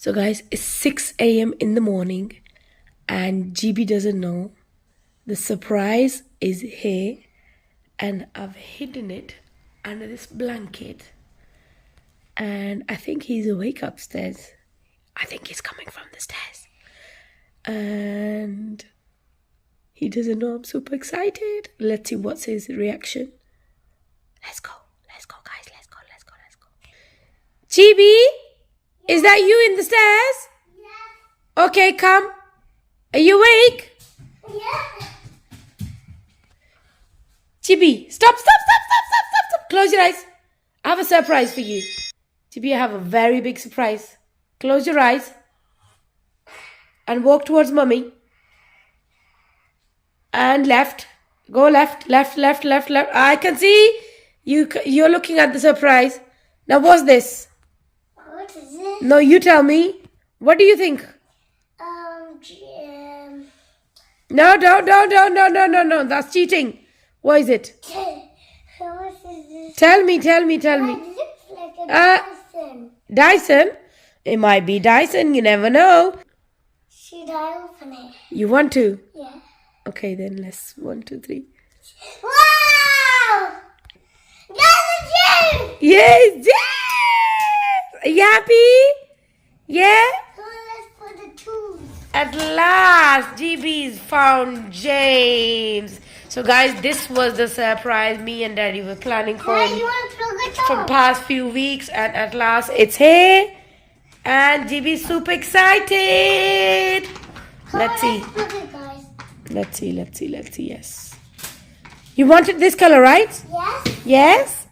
So guys, it's 6 a.m. in the morning and GB doesn't know. The surprise is here and I've hidden it under this blanket. And I think he's awake upstairs. I think he's coming from the stairs. And he doesn't know I'm super excited. Let's see what's his reaction. Let's go guys, let's go. GB? Is that you in the stairs? Yeah. Okay, come. Are you awake? Yeah. Chibi, stop. Close your eyes. I have a surprise for you. Chibi, I have a very big surprise. Close your eyes. And walk towards Mummy. And left. Go left. I can see you're looking at the surprise. Now what's this? What is it? No, you tell me. What do you think? No. That's cheating. What is it? What is this? Tell me. It looks like a Dyson. Dyson? It might be Dyson. You never know. Should I open it? You want to? Yeah. Okay, then let's 1, 2, 3. Wow! That's a gem! Yes, yes! Are you happy? Yeah? So let's put the tools. At last, GB's found James. So guys, this was the surprise me and Daddy were planning for Dad, you want to plug it from on? past few weeks, and at last it's here. And GB's super excited. Let's see. Plug it, guys. Let's see. Yes. You wanted this color, right? Yes? Yes?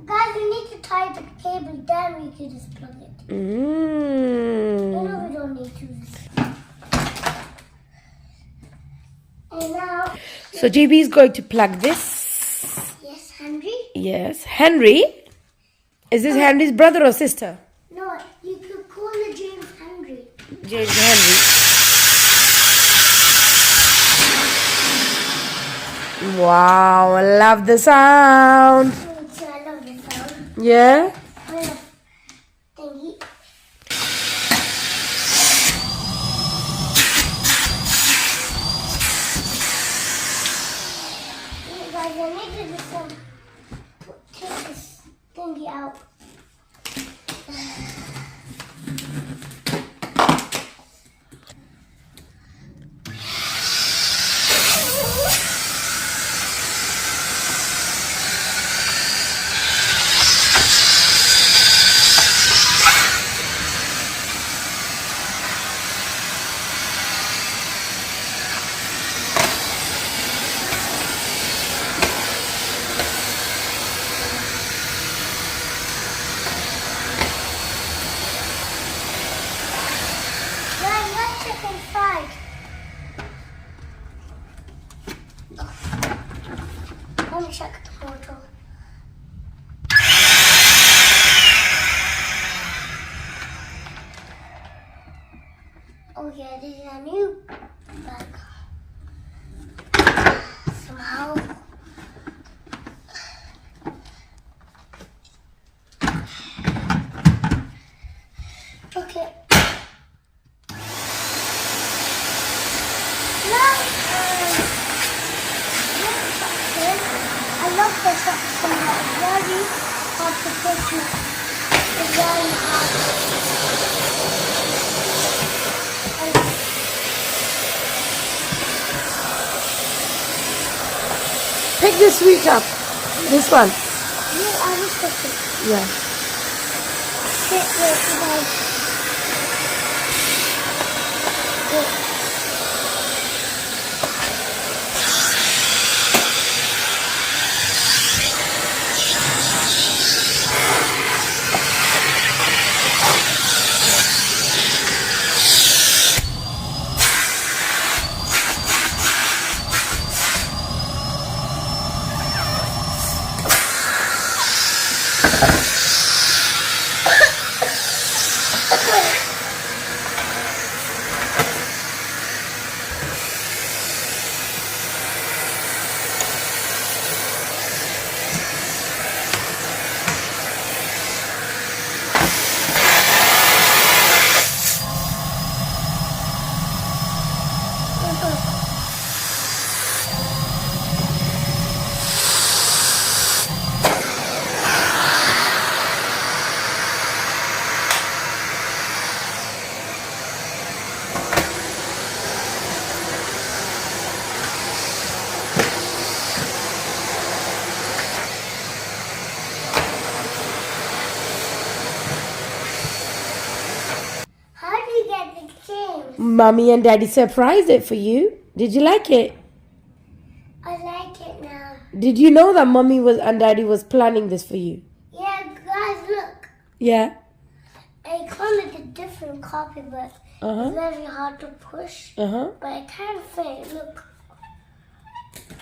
Guys, we need to tie the cable down. We can just plug it. No, we don't need to. And now... So GB is going to plug this. Yes, Henry? Yes. Henry? Is this Henry's brother or sister? No, you could call it James Henry. James Henry. Wow, I love the sound. I love this sound. Yeah? Thingy. Guys, I need to just take this thingy out. Guys, let's check inside. Let me check the portal. Oh yeah, this is a new bag. Somehow. Okay. Now, I love the section that's very hard to picture. It's very hard. Pick this sweet up. This one. Yeah, I will pick it. Yeah. Wait, Mommy and Daddy surprised it for you. Did you like it? I like it now. Did you know that Mommy was and Daddy was planning this for you? Yeah, guys, look. Yeah. I call it a different copy, but it's very hard to push. But I can't fit. Look.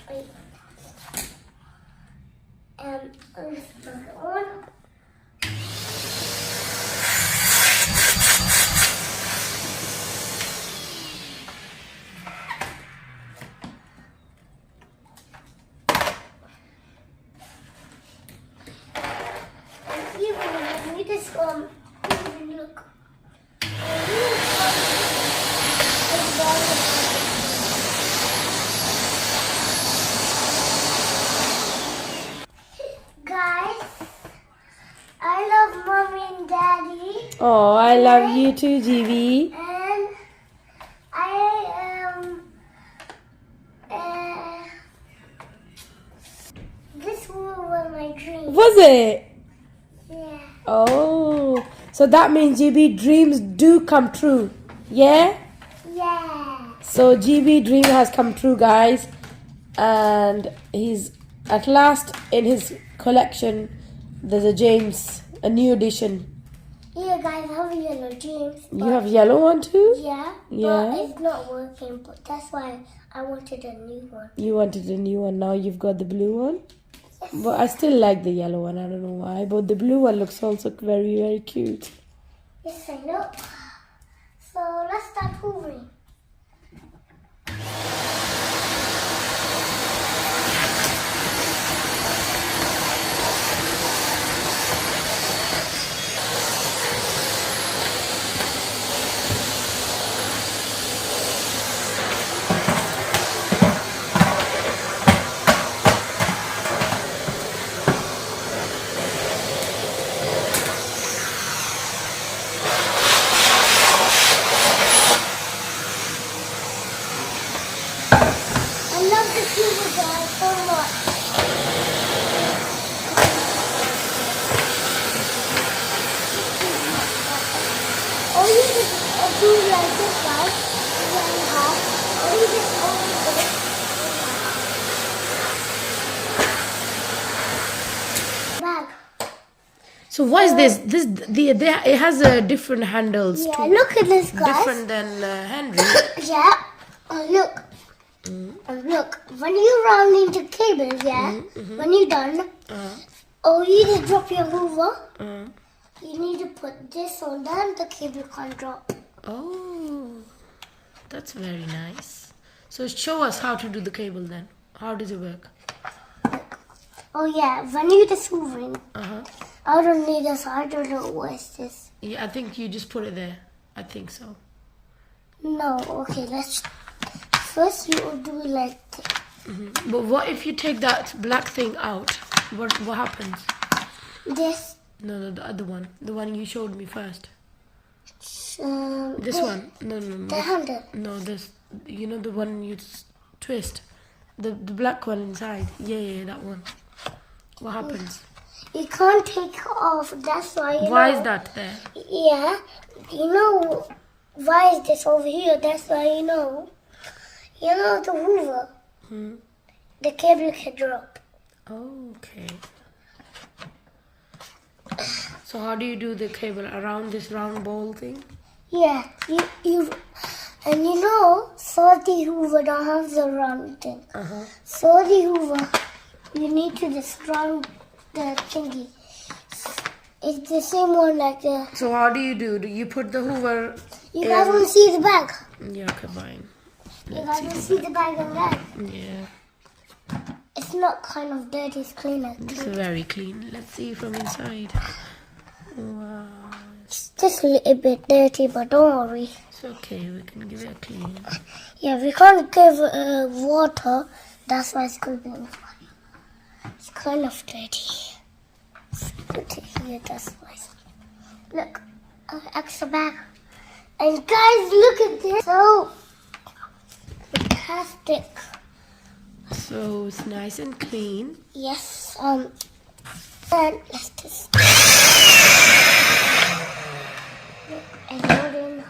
Wait. Let's put it on. And even when we just even look. Guys, I love Mommy and Daddy. Oh, I love you too, GB. And this was my dream. Was it? Yeah. Oh, so that means GB dreams do come true. Yeah? Yeah. So GB dream has come true, guys. And he's at last in his collection. There's a new edition. Yeah, guys, I have a yellow dreams. You have yellow one too? Yeah. Yeah. But it's not working, but that's why I wanted a new one. You wanted a new one. Now you've got the blue one. Yes. But I still like the yellow one. I don't know why. But the blue one looks also very, very cute. Yes, I know. So let's start hoovering. I love the hoover guys so much. Or you just do like this, guys. One and a half. Or you just open this. Bag. So what is this? It has different handles Yeah, too. look at this, guys. Different than Henry. Yeah. Look. Look. When you round into cables, yeah. When you're done, you just drop your hoover. You need to put this on, then the cable can't drop. Oh, that's very nice. So show us how to do the cable then. How does it work? Oh yeah, when you just hoovering, Uh-huh. I don't need this. I don't know what is this. Yeah, I think you just put it there. I think so. No, okay, let's. First you will do it like this. But what if you take that black thing out? What happens? This. No, the other one. The one you showed me first. This the- one. No. The handle. No, this. You know the one you twist. The black one inside. Yeah, that one. What happens? You can't take off. That's why. Why is that there? Yeah, you know why is this over here? That's why you know. You know the hoover. The cable can drop. Oh, okay. So how do you do the cable around this round ball thing? Yeah, you and you know, salty hoover don't have the round thing. Salty hoover, you need to just round the thingy. It's the same one like the. So how do you do? Do you put the hoover? You guys want to see the bag? Yeah, okay, fine. You guys want to see the bag on that? Yeah, It's not kind of dirty, it's clean. it's very clean. Let's see from inside. Wow, It's just a little bit dirty, but don't worry. it's okay. We can give it a clean. Yeah, we can't give water. That's why it's going to be on fire. It's kind of dirty. Put it here, that's why. Look, extra bag. And guys, look at this. So, fantastic. So it's nice and clean. Yes. And let's just. And put in.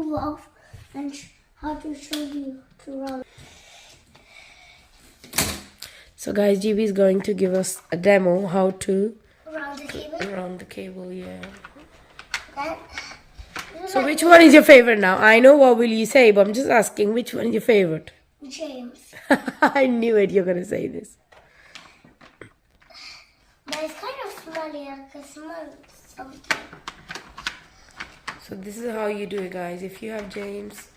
Hoover off and how to show you to round. So guys, GB is going to give us a demo how to Around the cable. round the cable, yeah. Then, So which one is your favorite now? I know what will you say, but I'm just asking which one is your favorite? James. I knew it, you're gonna say this. But it's kind of smelly. I can smell something. So this is how you do it, guys. If you have James,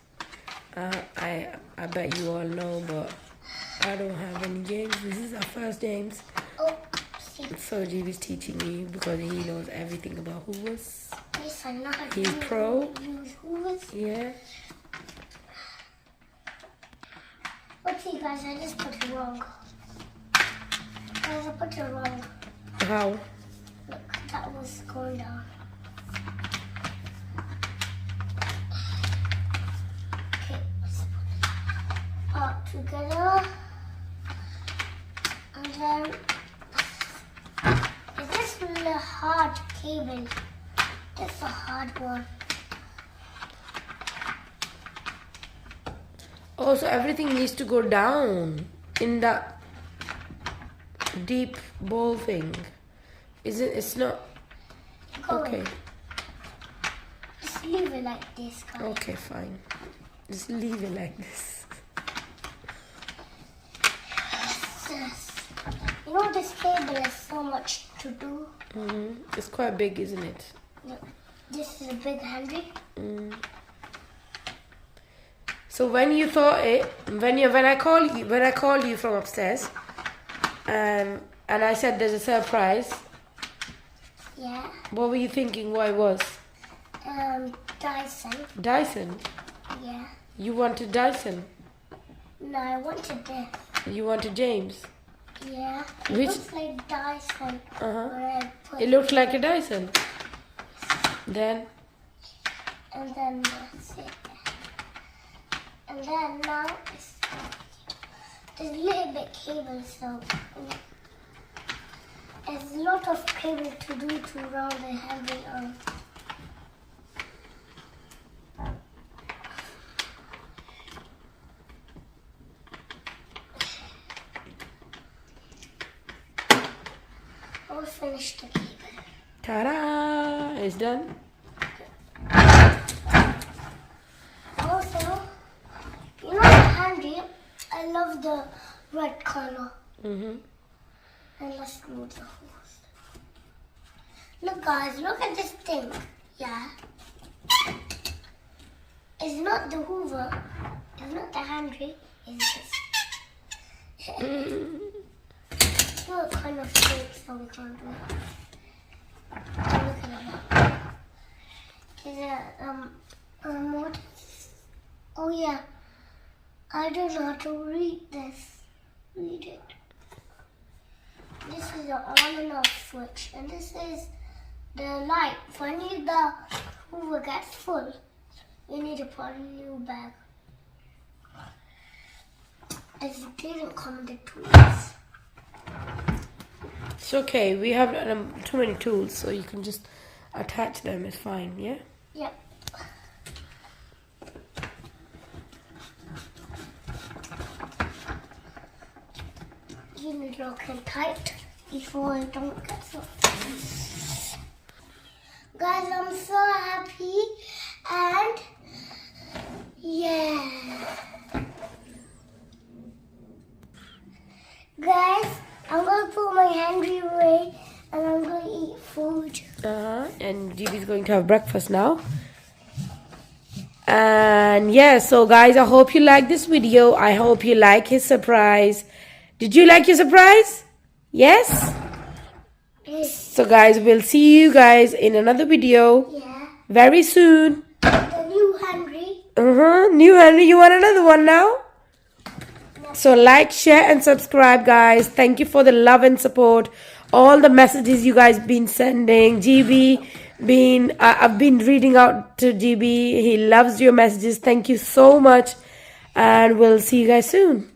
I bet you all know, but I don't have any James. This is our first James. Oh, see. So GB is teaching me because he knows everything about Hoovers. Yes, I know how to He's pro. use Hoovers. Yeah. Oopsie, guys, I just put it wrong. Guys, I put it wrong. How? Look, that was going down. Okay, let's put it all together. And then, is this really hard cable? That's a hard one. Oh, so everything needs to go down in that deep bowl thing. Is it? It's not. Go Okay. in. Just leave it like this, guys. Okay, fine. Just leave it like this. Yes. You know, this cable is so much to do. It's quite big, isn't it? Look, this is a big handy. So when you thought it, when I called you from upstairs, and I said there's a surprise. Yeah. What were you thinking? What it was? Dyson. Dyson. Yeah. You wanted Dyson. No, I wanted this. You wanted James. Yeah. It Which- looks like Dyson. Uh-huh. When I put It looked like a Dyson. Then and then that's it. And then now there's a little bit cable, so there's a lot of cable to do to round the handle on. I'll finish the cable. ta-da! It's done. Also, you know the handy? I love the red color. And let's move the hose. Look, guys, look at this thing. Yeah. It's not the Hoover. It's not the handy. It's this. Look, kind of shape, so we can't do it. Look at that. What? Oh yeah. I don't know how to read this. Read it. This is the on and off switch, and this is the light. When the Hoover gets full, you need to put a new bag. It didn't come with the tools. It's okay. We have too many tools, so you can just attach them. It's fine. Yeah. Yep. You need to lock it tight before it don't get so. Guys, I'm so happy and yeah. Guys, I'm gonna put my handy away and I'm gonna eat food. And GB's going to have breakfast now. And yeah, so guys, I hope you like this video. I hope you like his surprise. Did you like your surprise? Yes? So guys, we'll see you guys in another video Yeah. very soon. The new handy. New Henry, you want another one now? So like, share and subscribe, guys. Thank you for the love and support. All the messages you guys been sending. I've been reading out to GB. He loves your messages. Thank you so much. And we'll see you guys soon.